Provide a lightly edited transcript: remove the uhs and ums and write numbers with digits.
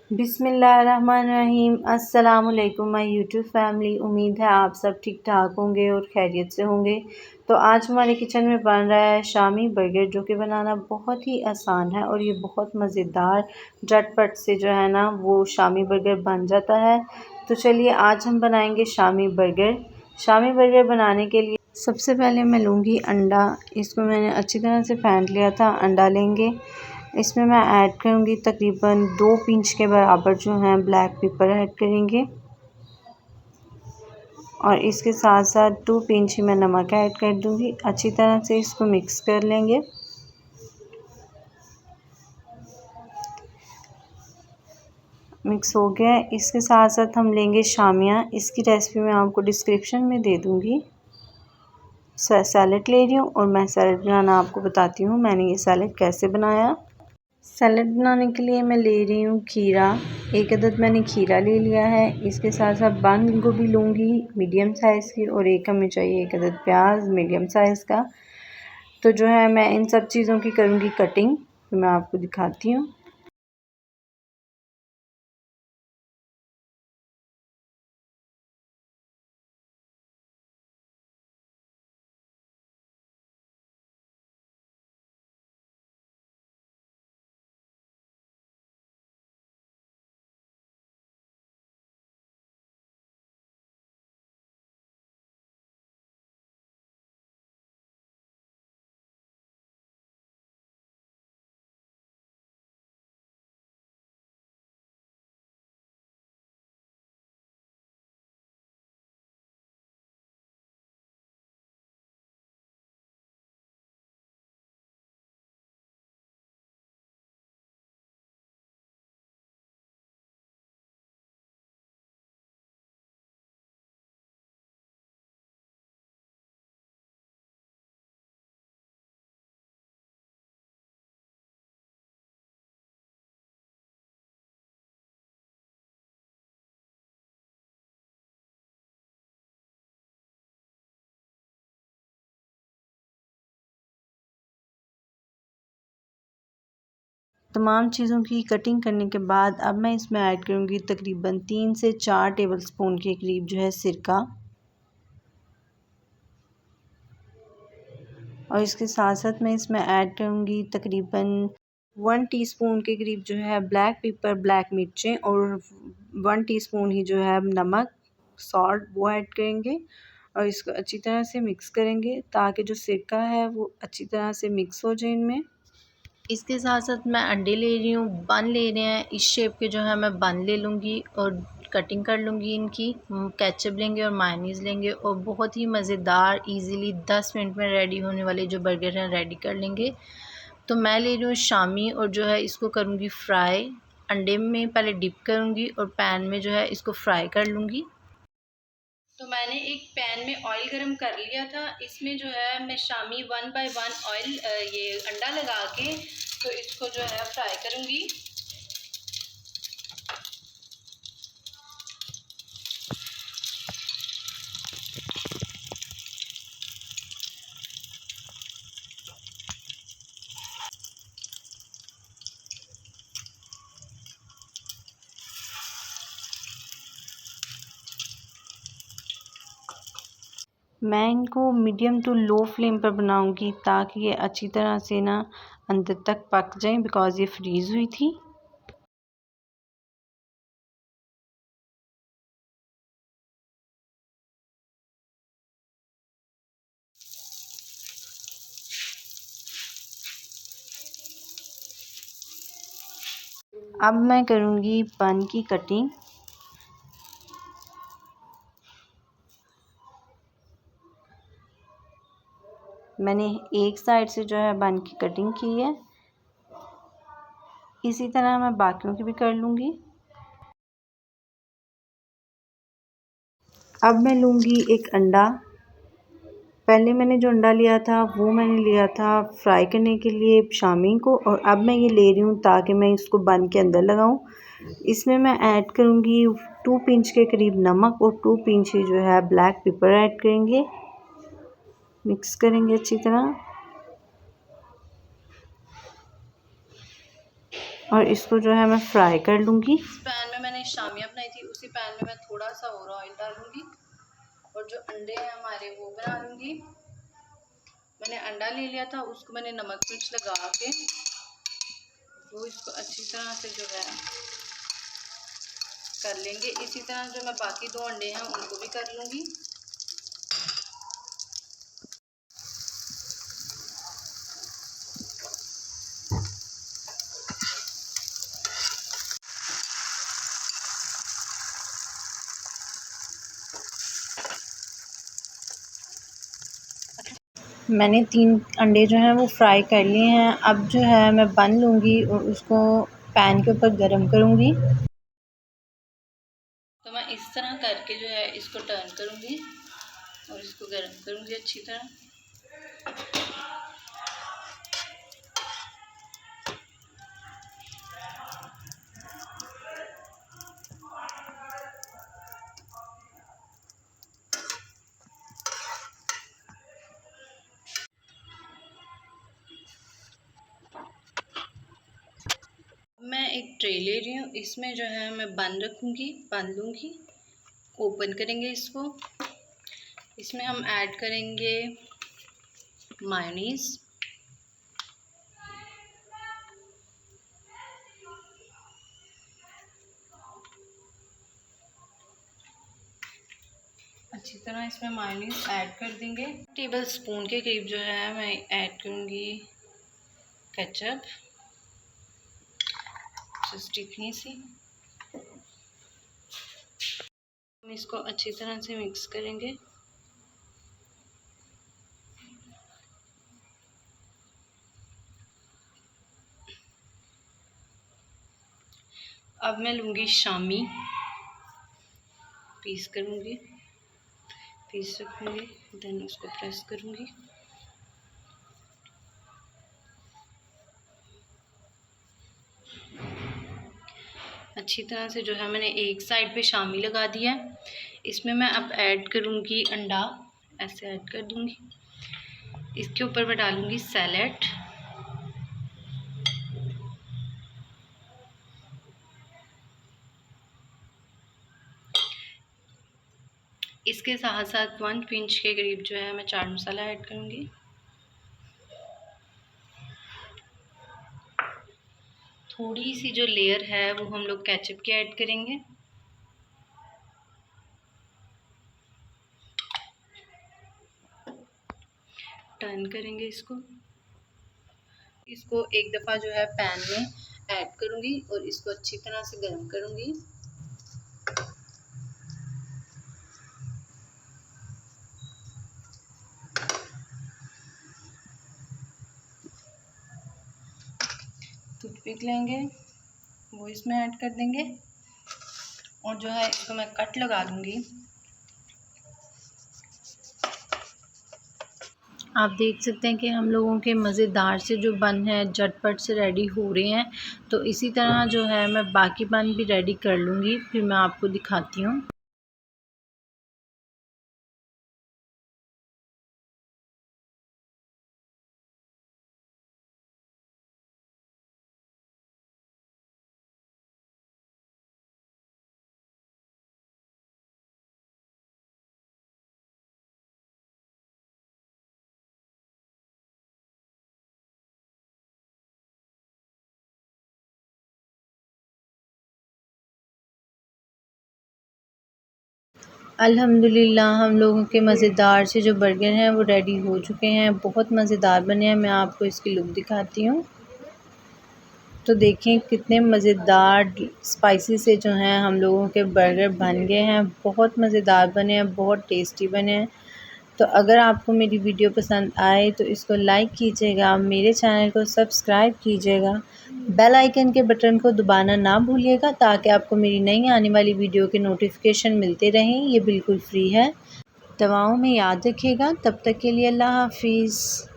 बिस्मिल्लाहिर्रहमानिर्रहीम। अस्सलामुअलैकुम my YouTube family. उम्मीद है आप सब ठीक ठाक होंगे और खैरियत से होंगे। तो आज हमारे किचन में बन रहा है शामी बर्गर, जो कि बनाना बहुत ही आसान है और ये बहुत मज़ेदार झटपट से जो है ना वो शामी बर्गर बन जाता है। तो चलिए आज हम बनाएंगे शामी बर्गर। शामी बर्गर बनाने के लिए सबसे पहले मैं लूँगी अंडा। इसको मैंने अच्छी तरह से फेंट लिया था। अंडा लेंगे, इसमें मैं ऐड करूँगी तकरीबन 2 पिंच के बराबर जो है ब्लैक पेपर ऐड करेंगे और इसके साथ साथ 2 पिंच ही मैं नमक ऐड कर दूँगी। अच्छी तरह से इसको मिक्स कर लेंगे। मिक्स हो गया है। इसके साथ साथ हम लेंगे शामिया। इसकी रेसिपी मैं आपको डिस्क्रिप्शन में दे दूँगी। सैलेड ले रही हूँ और मैं सैलेड बनाना आपको बताती हूँ मैंने ये सैलेड कैसे बनाया। सैलेड बनाने के लिए मैं ले रही हूँ खीरा। 1 अदद मैंने खीरा ले लिया है। इसके साथ साथ बंद गोभी लूँगी मीडियम साइज़ की और एक हमें चाहिए 1 अदद प्याज मीडियम साइज़ का। तो जो है मैं इन सब चीज़ों की करूँगी कटिंग, तो मैं आपको दिखाती हूँ। तमाम चीज़ों की कटिंग करने के बाद अब मैं इसमें ऐड करूँगी तकरीबन 3 से 4 टेबलस्पून के करीब जो है सिरका और इसके साथ साथ मैं इसमें ऐड करूँगी तकरीबन 1 टीस्पून के करीब जो है ब्लैक पेपर ब्लैक मिर्चें और 1 टीस्पून ही जो है नमक सॉल्ट वो ऐड करेंगे और इसको अच्छी तरह से मिक्स करेंगे ताकि जो सिरका है वो अच्छी तरह से मिक्स हो जाए इनमें। इसके साथ साथ मैं अंडे ले रही हूँ, बन ले रहे हैं इस शेप के जो है मैं बन ले लूँगी और कटिंग कर लूँगी इनकी। केचप लेंगे और मायोनीज़ लेंगे और बहुत ही मज़ेदार इजीली 10 मिनट में रेडी होने वाले जो बर्गर हैं रेडी कर लेंगे। तो मैं ले रही हूँ शामी और जो है इसको करूँगी फ्राई। अंडे में पहले डिप करूँगी और पैन में जो है इसको फ्राई कर लूँगी। तो मैंने एक पैन में ऑयल गरम कर लिया था। इसमें जो है मैं शामी 1 बाय 1 ऑयल ये अंडा लगा के तो इसको जो है फ्राई करूँगी। मैं इनको मीडियम टू लो फ्लेम पर बनाऊंगी ताकि ये अच्छी तरह से ना अंदर तक पक जाएं, बिकॉज़ ये फ्रीज़ हुई थी। अब मैं करूँगी बन की कटिंग। मैंने एक साइड से जो है बन की कटिंग की है, इसी तरह मैं बाकियों की भी कर लूँगी। अब मैं लूँगी एक अंडा। पहले मैंने जो अंडा लिया था वो मैंने लिया था फ्राई करने के लिए शामी को, और अब मैं ये ले रही हूँ ताकि मैं इसको बन के अंदर लगाऊँ। इसमें मैं ऐड करूँगी 2 पिंच के करीब नमक और 2 पिंच ही जो है ब्लैक पेपर ऐड करेंगे। मिक्स करेंगे अच्छी तरह। और इसको जो है मैं फ्राई कर लूँगी। पैन में मैंने शामियाँ बनाई थी, उसी पैन में मैं थोड़ा सा और ऑयल डालूँगी और जो अंडे हैं हमारे वो बना लूँगी। मैंने अंडा ले लिया था, उसको मैंने नमक मिर्च लगा के वो इसको अच्छी तरह से जो है कर लेंगे। इसी तरह जो मैं बाकी 2 अंडे हैं उनको भी कर लूँगी। मैंने 3 अंडे जो हैं वो फ्राई कर लिए हैं। अब जो है मैं बन लूँगी और उसको पैन के ऊपर गरम करूँगी। तो मैं इस तरह करके जो है इसको टर्न करूँगी और इसको गरम करूँगी अच्छी तरह। मैं एक ट्रे ले रही हूँ, इसमें जो है मैं बन रखूँगी, बन लूँगी। ओपन करेंगे इसको, इसमें हम ऐड करेंगे मायोनीज़, अच्छी तरह इसमें मायोनीज़ ऐड कर देंगे। टेबल स्पून के करीब जो है मैं ऐड करूँगी केचप, जस्ट इतनी सी। हम इसको अच्छी तरह से मिक्स करेंगे। अब मैं लूँगी शामी, पीस करूँगी, पीस रखूँगी, देन उसको प्रेस करूँगी। अच्छी तरह से जो है मैंने एक साइड पे शामी लगा दिया है। इसमें मैं अब ऐड करूँगी अंडा, ऐसे ऐड कर दूँगी। इसके ऊपर मैं डालूँगी सैलेड, इसके साथ साथ 1 पिंच के करीब जो है मैं चाट मसाला ऐड करूँगी। थोड़ी सी जो लेयर है वो हम लोग केचप की ऐड करेंगे। टर्न करेंगे इसको एक दफ़ा जो है पैन में ऐड करूँगी और इसको अच्छी तरह से गर्म करूँगी। टूथपिक लेंगे, वो इसमें ऐड कर देंगे और जो है इसको मैं कट लगा दूँगी। आप देख सकते हैं कि हम लोगों के मज़ेदार से जो बन है झटपट से रेडी हो रहे हैं। तो इसी तरह जो है मैं बाकी बन भी रेडी कर लूँगी, फिर मैं आपको दिखाती हूँ। अल्हम्दुलिल्लाह हम लोगों के मज़ेदार से जो बर्गर हैं वो रेडी हो चुके हैं। बहुत मज़ेदार बने हैं। मैं आपको इसकी लुक दिखाती हूँ। तो देखें कितने मज़ेदार स्पाइसी से जो हैं हम लोगों के बर्गर बन गए हैं। बहुत मज़ेदार बने हैं, बहुत टेस्टी बने हैं। तो अगर आपको मेरी वीडियो पसंद आए तो इसको लाइक कीजिएगा, मेरे चैनल को सब्सक्राइब कीजिएगा, बेल आइकन के बटन को दबाना ना भूलिएगा ताकि आपको मेरी नई आने वाली वीडियो के नोटिफिकेशन मिलते रहें। ये बिल्कुल फ्री है। दवाओं में याद रखिएगा। तब तक के लिए अल्लाह हाफ़िज़।